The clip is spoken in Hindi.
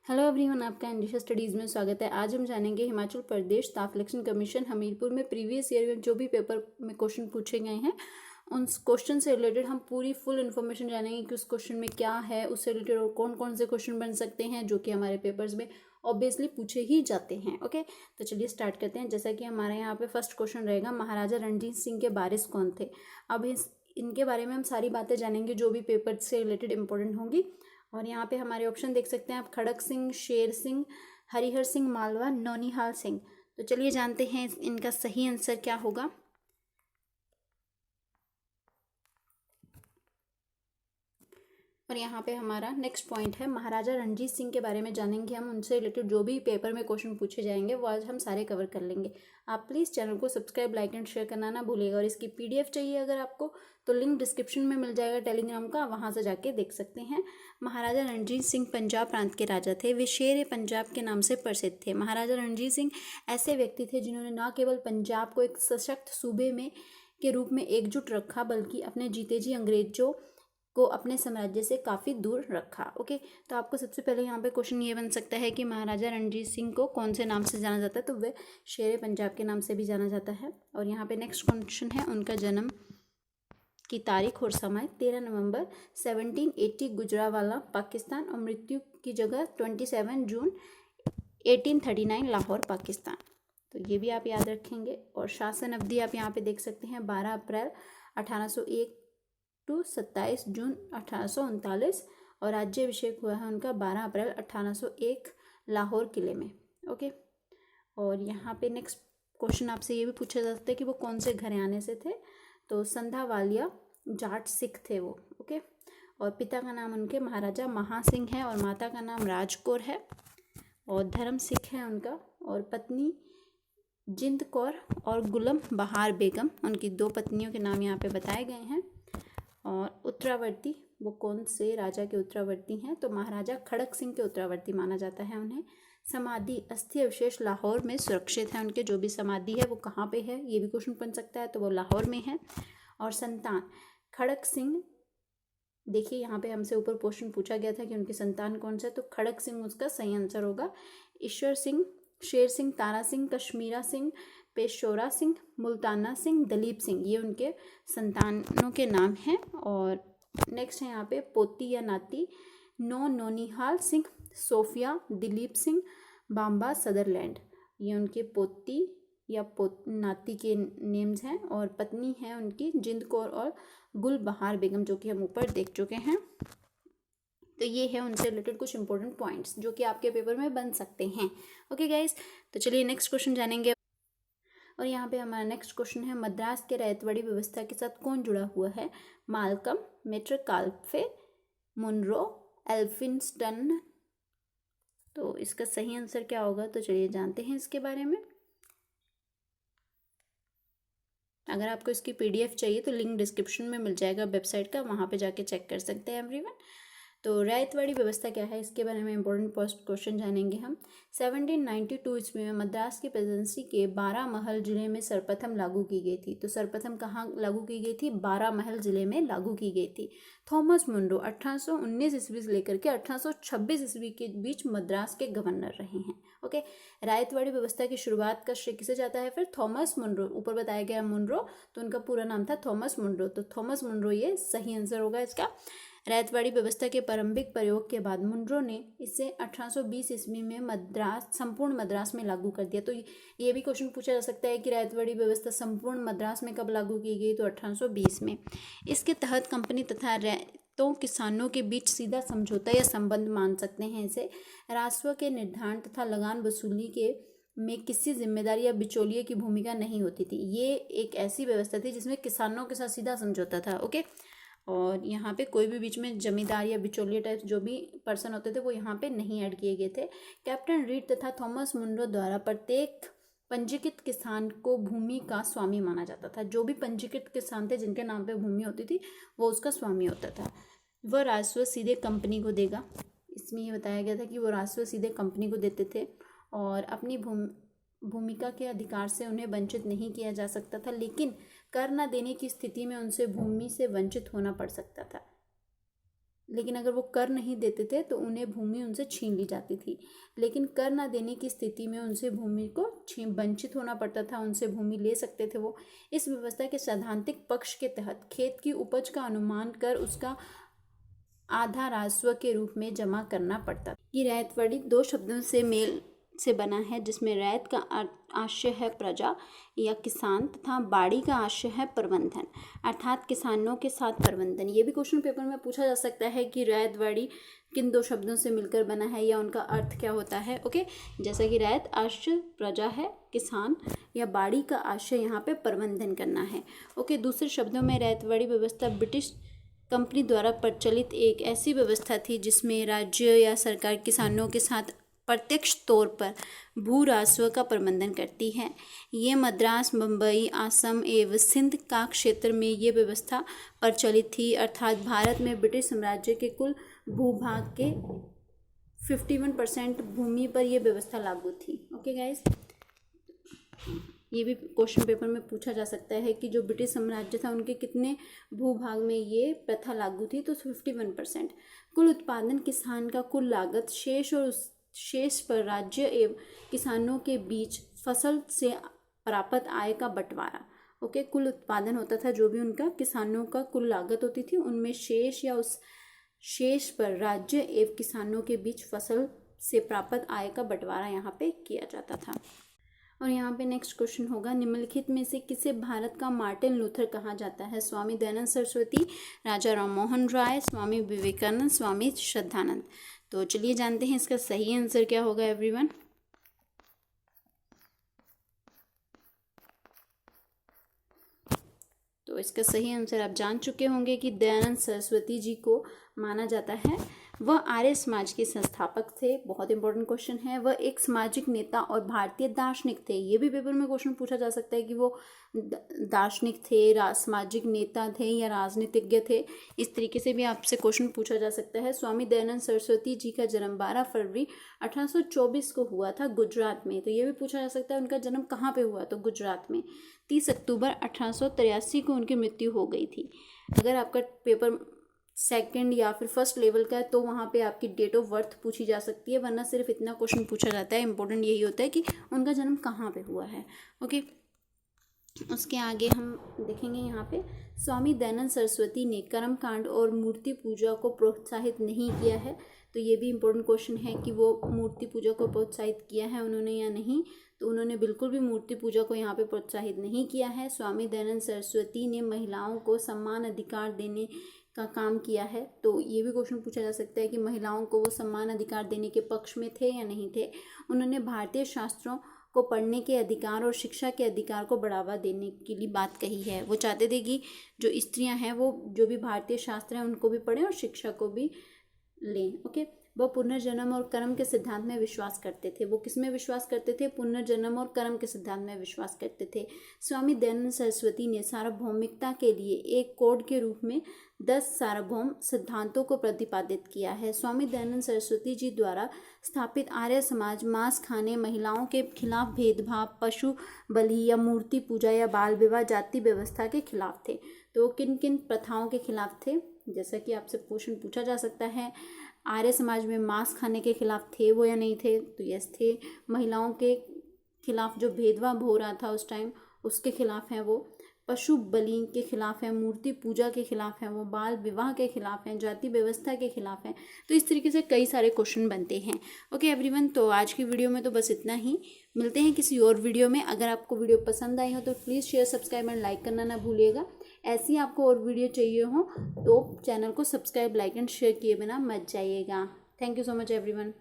हेलो एवरीवन, आपका इंडिशा स्टडीज़ में स्वागत है। आज हम जानेंगे Himachal Pradesh staff selection commission Hamirpur में प्रीवियस ईयर में जो भी पेपर में क्वेश्चन पूछे गए हैं उन क्वेश्चन से रिलेटेड हम पूरी फुल इन्फॉर्मेशन जानेंगे कि उस क्वेश्चन में क्या है, उससे रिलेटेड और कौन कौन से क्वेश्चन बन सकते हैं जो कि हमारे पेपर्स में ऑब्वियसली पूछे ही जाते हैं। ओके, तो चलिए स्टार्ट करते हैं। जैसा कि हमारे यहाँ पे फर्स्ट क्वेश्चन रहेगा, महाराजा रणजीत सिंह के वारिस कौन थे। अब इनके बारे में हम सारी बातें जानेंगे जो भी पेपर से रिलेटेड इंपॉर्टेंट होंगी। और यहाँ पे हमारे ऑप्शन देख सकते हैं आप, खड़क सिंह, शेर सिंह, हरिहर सिंह मालवा, नौनिहाल सिंह। तो चलिए जानते हैं इनका सही आंसर क्या होगा। और यहाँ पे हमारा नेक्स्ट पॉइंट है, महाराजा रणजीत सिंह के बारे में जानेंगे हम। उनसे रिलेटेड जो भी पेपर में क्वेश्चन पूछे जाएंगे वो आज हम सारे कवर कर लेंगे। आप प्लीज़ चैनल को सब्सक्राइब, लाइक एंड शेयर करना ना भूलिएगा। और इसकी पीडीएफ चाहिए अगर आपको तो लिंक डिस्क्रिप्शन में मिल जाएगा टेलीग्राम का, वहाँ से जाके देख सकते हैं। महाराजा रणजीत सिंह पंजाब प्रांत के राजा थे। वे शेर पंजाब के नाम से प्रसिद्ध थे। महाराजा रणजीत सिंह ऐसे व्यक्ति थे जिन्होंने न केवल पंजाब को एक सशक्त सूबे में के रूप में एकजुट रखा, बल्कि अपने जीते जी अंग्रेजों को अपने साम्राज्य से काफ़ी दूर रखा। ओके, तो आपको सबसे पहले यहाँ पे क्वेश्चन ये बन सकता है कि महाराजा रणजीत सिंह को कौन से नाम से जाना जाता है, तो वह शेर पंजाब के नाम से भी जाना जाता है। और यहाँ पे नेक्स्ट क्वेश्चन है, उनका जन्म की तारीख और समय 13 नवंबर 1780 गुजरावाला पाकिस्तान, और मृत्यु की जगह 27 जून 1839 लाहौर पाकिस्तान। तो ये भी आप याद रखेंगे। और शासन अवधि आप यहाँ पे देख सकते हैं, 12 अप्रैल 1801 टू 27 जून 1839। और राज्याभिषेक हुआ है उनका 12 अप्रैल 1801 लाहौर किले में। ओके, और यहाँ पे नेक्स्ट क्वेश्चन आपसे ये भी पूछा जा सकता है कि वो कौन से घराने से थे, तो संधावालिया जाट सिख थे वो। ओके, और पिता का नाम उनके महाराजा महासिंह है और माता का नाम राजकौर है और धर्म सिख है उनका। और पत्नी जिंद कौर और गुलम बहार बेगम, उनकी 2 पत्नियों के नाम यहाँ पे बताए गए हैं। और उत्तरावर्ती, वो कौन से राजा के उत्तरावर्ती हैं, तो महाराजा खड़क सिंह के उत्तरावर्ती माना जाता है उन्हें। समाधि, अस्थि अवशेष लाहौर में सुरक्षित है उनके। जो भी समाधि है वो कहाँ पे है, ये भी क्वेश्चन बन सकता है, तो वो लाहौर में है। और संतान, खड़क सिंह, देखिए यहाँ पे हमसे ऊपर क्वेश्चन पूछा गया था कि उनकी संतान कौन सा है, तो खड़क सिंह उसका सही आंसर होगा। ईश्वर सिंह, शेर सिंह, तारा सिंह, कश्मीरा सिंह, पेशोरा सिंह, मुल्ताना सिंह, दलीप सिंह, ये उनके संतानों के नाम हैं। और नेक्स्ट है यहाँ पे पोती या नाती, नौनिहाल सिंह, सोफिया, दिलीप सिंह, बाम्बा सदरलैंड, ये उनके पोती या नाती के नेम्स हैं। और पत्नी है उनकी जिंद कौर और गुल बहार बेगम, जो कि हम ऊपर देख चुके हैं। तो ये है उनसे रिलेटेड कुछ इंपॉर्टेंट पॉइंट्स जो कि आपके पेपर में बन सकते हैं। ओके गाइस, तो चलिए नेक्स्ट क्वेश्चन जानेंगे। और यहाँ पे हमारा नेक्स्ट क्वेश्चन है, मद्रास के रैयतवाड़ी व्यवस्था के साथ कौन जुड़ा हुआ है। Malcolm, Metcalfe, Munro, Elphinstone. तो इसका सही आंसर क्या होगा, तो चलिए जानते हैं इसके बारे में। अगर आपको इसकी पीडीएफ चाहिए तो लिंक डिस्क्रिप्शन में मिल जाएगा वेबसाइट का, वहाँ पे जाके चेक कर सकते हैं एवरीवन। तो रैयतवाड़ी व्यवस्था क्या है, इसके बारे में इंपॉर्टेंट पोस्ट क्वेश्चन जानेंगे हम। 1792 ईस्वी में मद्रास की प्रेसिडेंसी के 12 महल जिले में सर्वप्रथम लागू की गई थी। तो सर्वप्रथम कहाँ लागू की गई थी, 12 महल जिले में लागू की गई थी। थॉमस मुनरो 1819 ईस्वी से लेकर के 1826 ईस्वी के बीच मद्रास के गवर्नर रहे हैं। ओके, रैयतवाड़ी व्यवस्था की शुरुआत का श्रेय किसे जाता है, फिर थॉमस मुनरो, ऊपर बताया गया मुनरो, तो उनका पूरा नाम था थॉमस मुनरो। तो थॉमस मुनरो ये सही आंसर होगा इसका। रैयतवाड़ी व्यवस्था के प्रारंभिक प्रयोग के बाद मुनरो ने इसे 1820 ईस्वी में संपूर्ण मद्रास में लागू कर दिया। तो ये भी क्वेश्चन पूछा जा सकता है कि रैयतवाड़ी व्यवस्था संपूर्ण मद्रास में कब लागू की गई, तो 1820 में। इसके तहत कंपनी तथा रैयतों किसानों के बीच सीधा समझौता या संबंध मान सकते हैं इसे। राजस्व के निर्धारण तथा लगान वसूली के में किसी जिम्मेदारी या बिचौलिए की भूमिका नहीं होती थी। ये एक ऐसी व्यवस्था थी जिसमें किसानों के साथ सीधा समझौता था। ओके, और यहाँ पे कोई भी बीच में जमींदार या बिचौलिया टाइप जो भी पर्सन होते थे वो यहाँ पे नहीं ऐड किए गए थे। कैप्टन रीड तथा थॉमस मुनरो द्वारा प्रत्येक पंजीकृत किसान को भूमि का स्वामी माना जाता था। जो भी पंजीकृत किसान थे जिनके नाम पे भूमि होती थी वो उसका स्वामी होता था। वह राजस्व सीधे कंपनी को देगा, इसमें ये बताया गया था कि वो राजस्व सीधे कंपनी को देते थे और अपनी भूमिका के अधिकार से उन्हें वंचित नहीं किया जा सकता था, लेकिन कर न देने की स्थिति में उनसे भूमि से वंचित होना पड़ सकता था। लेकिन अगर वो कर नहीं देते थे तो उन्हें भूमि उनसे छीन ली जाती थी। लेकिन कर ना देने की स्थिति में उनसे भूमि को वंचित होना पड़ता था, उनसे भूमि ले सकते थे वो। इस व्यवस्था के सैद्धांतिक पक्ष के तहत खेत की उपज का अनुमान कर उसका आधा राजस्व के रूप में जमा करना पड़ता। ये रैयतवाड़ी दो शब्दों से मेल से बना है, जिसमें रैयत का आशय है प्रजा या किसान तथा बाड़ी का आशय है प्रबंधन, अर्थात किसानों के साथ प्रबंधन। ये भी क्वेश्चन पेपर में पूछा जा सकता है कि रैयतवाड़ी किन दो शब्दों से मिलकर बना है या उनका अर्थ क्या होता है। ओके, जैसा कि रैयत आशय प्रजा है, किसान, या बाड़ी का आशय यहाँ पे प्रबंधन करना है। ओके, दूसरे शब्दों में रैयतवाड़ी व्यवस्था ब्रिटिश कंपनी द्वारा प्रचलित एक ऐसी व्यवस्था थी जिसमें राज्य या सरकार किसानों के साथ प्रत्यक्ष तौर पर भू राजस्व का प्रबंधन करती है। ये मद्रास, मुंबई, असम एवं सिंध का क्षेत्र में ये व्यवस्था प्रचलित थी, अर्थात भारत में ब्रिटिश साम्राज्य के कुल भूभाग के 51% भूमि पर यह व्यवस्था लागू थी। ओके गाइस, ये भी क्वेश्चन पेपर में पूछा जा सकता है कि जो ब्रिटिश साम्राज्य था उनके कितने भूभाग में ये प्रथा लागू थी, तो 51%। कुल उत्पादन किसान का कुल लागत शेष और उस शेष पर राज्य एवं किसानों के बीच फसल से प्राप्त आय का बंटवारा। ओके, कुल उत्पादन होता था जो भी उनका, किसानों का कुल लागत होती थी, उनमें शेष या उस शेष पर राज्य एवं किसानों के बीच फसल से प्राप्त आय का बंटवारा यहाँ पे किया जाता था। और यहाँ पे नेक्स्ट क्वेश्चन होगा, निम्नलिखित में से किसे भारत का मार्टिन लूथर कहा जाता है? स्वामी दयानंद सरस्वती, राजा राममोहन राय, स्वामी विवेकानंद, स्वामी श्रद्धानंद। तो चलिए जानते हैं इसका सही आंसर क्या होगा एवरीवन। तो इसका सही आंसर आप जान चुके होंगे कि दयानंद सरस्वती जी को माना जाता है। वह आर्य समाज के संस्थापक थे, बहुत इंपॉर्टेंट क्वेश्चन है। वह एक सामाजिक नेता और भारतीय दार्शनिक थे। ये भी पेपर में क्वेश्चन पूछा जा सकता है कि वो दार्शनिक थे, सामाजिक नेता थे या राजनीतिज्ञ थे। इस तरीके से भी आपसे क्वेश्चन पूछा जा सकता है। स्वामी दयानंद सरस्वती जी का जन्म 12 फरवरी 1824 को हुआ था गुजरात में। तो ये भी पूछा जा सकता है उनका जन्म कहाँ पे हुआ, तो गुजरात में। 30 अक्टूबर 1883 को उनकी मृत्यु हो गई थी। अगर आपका पेपर सेकंड या फिर फर्स्ट लेवल का है तो वहाँ पे आपकी डेट ऑफ बर्थ पूछी जा सकती है, वरना सिर्फ इतना क्वेश्चन पूछा जाता है। इंपॉर्टेंट यही होता है कि उनका जन्म कहाँ पे हुआ है। ओके, उसके आगे हम देखेंगे यहाँ पे, स्वामी दयानंद सरस्वती ने कर्मकांड और मूर्ति पूजा को प्रोत्साहित नहीं किया है। तो ये भी इम्पोर्टेंट क्वेश्चन है कि वो मूर्ति पूजा को प्रोत्साहित किया है उन्होंने या नहीं। तो उन्होंने बिल्कुल भी मूर्ति पूजा को यहाँ पे प्रोत्साहित नहीं किया है। स्वामी दयानंद सरस्वती ने महिलाओं को सम्मान अधिकार देने का काम किया है। तो ये भी क्वेश्चन पूछा जा सकता है कि महिलाओं को वो सम्मान अधिकार देने के पक्ष में थे या नहीं थे। उन्होंने भारतीय शास्त्रों को पढ़ने के अधिकार और शिक्षा के अधिकार को बढ़ावा देने के लिए बात कही है। वो चाहते थे कि जो स्त्रियां हैं वो जो भी भारतीय शास्त्र हैं उनको भी पढ़ें और शिक्षा को भी लें। ओके, वह पुनर्जन्म और कर्म के सिद्धांत में विश्वास करते थे। वो किस में विश्वास करते थे? पुनर्जन्म और कर्म के सिद्धांत में विश्वास करते थे। स्वामी दयानंद सरस्वती ने सार्वभौमिकता के लिए एक कोड के रूप में 10 सार्वभौम सिद्धांतों को प्रतिपादित किया है। स्वामी दयानंद सरस्वती जी द्वारा स्थापित आर्य समाज मांस खाने, महिलाओं के खिलाफ भेदभाव, पशु बलि या मूर्ति पूजा या बाल विवाह, जाति व्यवस्था के खिलाफ थे। तो किन किन प्रथाओं के खिलाफ थे? जैसा कि आपसे क्वेश्चन पूछा जा सकता है, आर्य समाज में मांस खाने के खिलाफ थे वो या नहीं थे? तो यस थे। महिलाओं के खिलाफ जो भेदभाव हो रहा था उस टाइम उसके खिलाफ हैं वो। पशु बलि के खिलाफ है, मूर्ति पूजा के खिलाफ है वो, बाल विवाह के खिलाफ हैं, जाति व्यवस्था के खिलाफ हैं। तो इस तरीके से कई सारे क्वेश्चन बनते हैं। ओके एवरीवन, तो आज की वीडियो में तो बस इतना ही। मिलते हैं किसी और वीडियो में। अगर आपको वीडियो पसंद आई हो तो please share, subscribe and like करना ना भूलिएगा। ऐसी आपको और वीडियो चाहिए हो तो चैनल को सब्सक्राइब, लाइक एंड शेयर किए बिना मत जाइएगा। Thank you so much everyone.